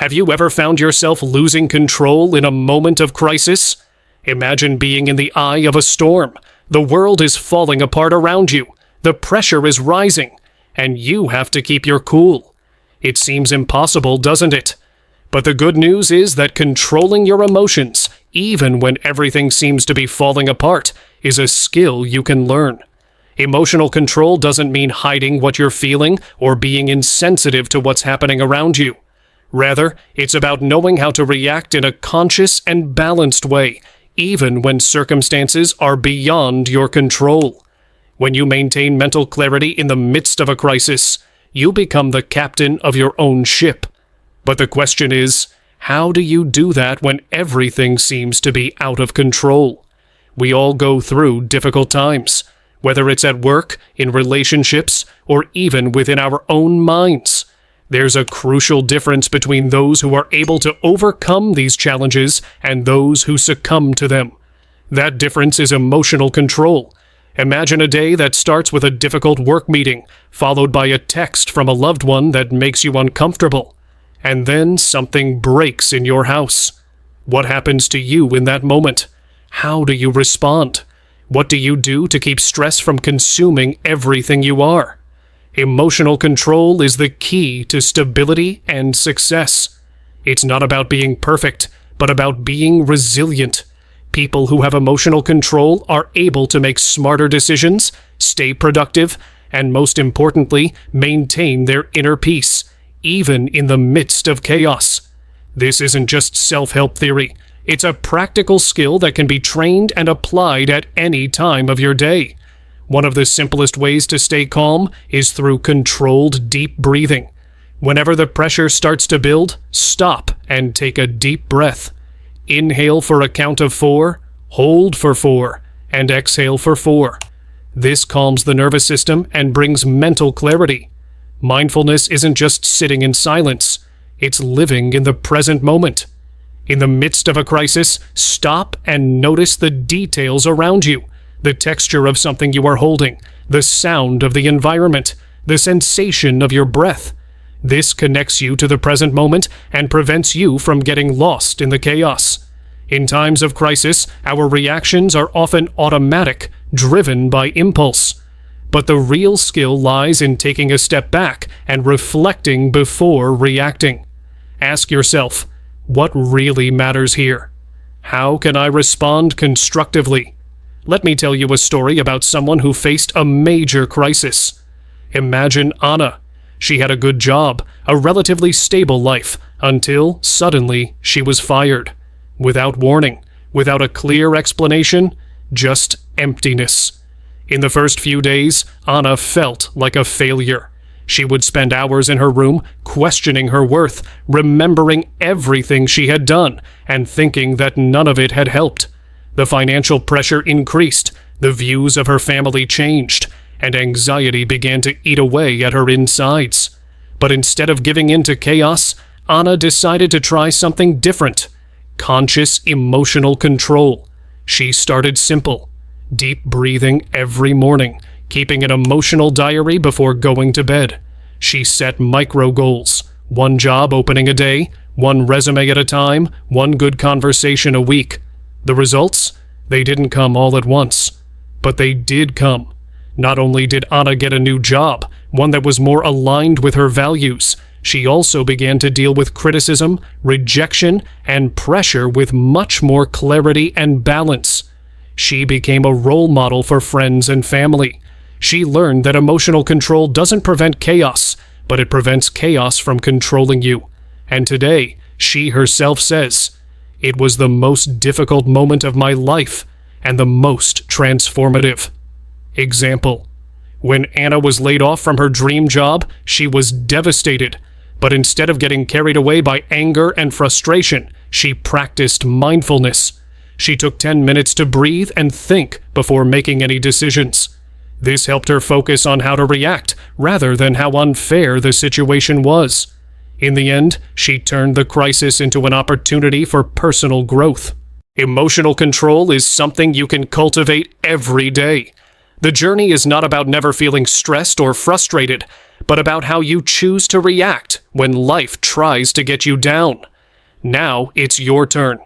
Have you ever found yourself losing control in a moment of crisis? Imagine being in the eye of a storm. The world is falling apart around you. The pressure is rising, and you have to keep your cool. It seems impossible, doesn't it? But the good news is that controlling your emotions, even when everything seems to be falling apart, is a skill you can learn. Emotional control doesn't mean hiding what you're feeling or being insensitive to what's happening around you. Rather, it's about knowing how to react in a conscious and balanced way, even when circumstances are beyond your control. When you maintain mental clarity in the midst of a crisis, you become the captain of your own ship. But the question is, how do you do that when everything seems to be out of control? We all go through difficult times, whether it's at work, in relationships, or even within our own minds. There's a crucial difference between those who are able to overcome these challenges and those who succumb to them. That difference is emotional control. Imagine a day that starts with a difficult work meeting, followed by a text from a loved one that makes you uncomfortable. And then something breaks in your house. What happens to you in that moment? How do you respond? What do you do to keep stress from consuming everything you are? Emotional control is the key to stability and success. It's not about being perfect, but about being resilient. People who have emotional control are able to make smarter decisions, stay productive, and most importantly, maintain their inner peace, even in the midst of chaos. This isn't just self-help theory. It's a practical skill that can be trained and applied at any time of your day. One of the simplest ways to stay calm is through controlled deep breathing. Whenever the pressure starts to build, stop and take a deep breath. Inhale for a count of 4, hold for 4, and exhale for 4. This calms the nervous system and brings mental clarity. Mindfulness isn't just sitting in silence. It's living in the present moment. In the midst of a crisis, stop and notice the details around you. The texture of something you are holding, the sound of the environment, the sensation of your breath. This connects you to the present moment and prevents you from getting lost in the chaos. In times of crisis, our reactions are often automatic, driven by impulse. But the real skill lies in taking a step back and reflecting before reacting. Ask yourself, what really matters here? How can I respond constructively? Let me tell you a story about someone who faced a major crisis. Imagine Anna. She had a good job, a relatively stable life, until suddenly she was fired. Without warning, without a clear explanation, just emptiness. In the first few days, Anna felt like a failure. She would spend hours in her room, questioning her worth, remembering everything she had done, and thinking that none of it had helped. The financial pressure increased, the views of her family changed, and anxiety began to eat away at her insides. But instead of giving in to chaos, Anna decided to try something different: conscious emotional control. She started simple: deep breathing every morning, keeping an emotional diary before going to bed. She set micro goals: one job opening a day, one resume at a time, one good conversation a week. The results? They didn't come all at once, but they did come. Not only did Anna get a new job, one that was more aligned with her values, she also began to deal with criticism, rejection, and pressure with much more clarity and balance. She became a role model for friends and family. She learned that emotional control doesn't prevent chaos, but it prevents chaos from controlling you. And today, she herself says, "It was the most difficult moment of my life and the most transformative." Example: when Anna was laid off from her dream job, she was devastated. But instead of getting carried away by anger and frustration, she practiced mindfulness. She took 10 minutes to breathe and think before making any decisions. This helped her focus on how to react rather than how unfair the situation was. In the end, she turned the crisis into an opportunity for personal growth. Emotional control is something you can cultivate every day. The journey is not about never feeling stressed or frustrated, but about how you choose to react when life tries to get you down. Now it's your turn.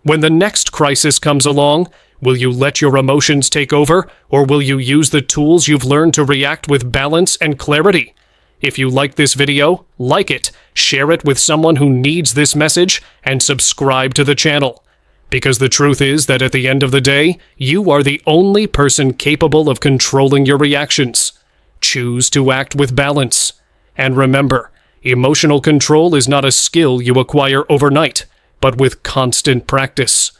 When the next crisis comes along, will you let your emotions take over, or will you use the tools you've learned to react with balance and clarity? If you like this video, like it, share it with someone who needs this message, and subscribe to the channel. Because the truth is that at the end of the day, you are the only person capable of controlling your reactions. Choose to act with balance. And remember, emotional control is not a skill you acquire overnight, but with constant practice.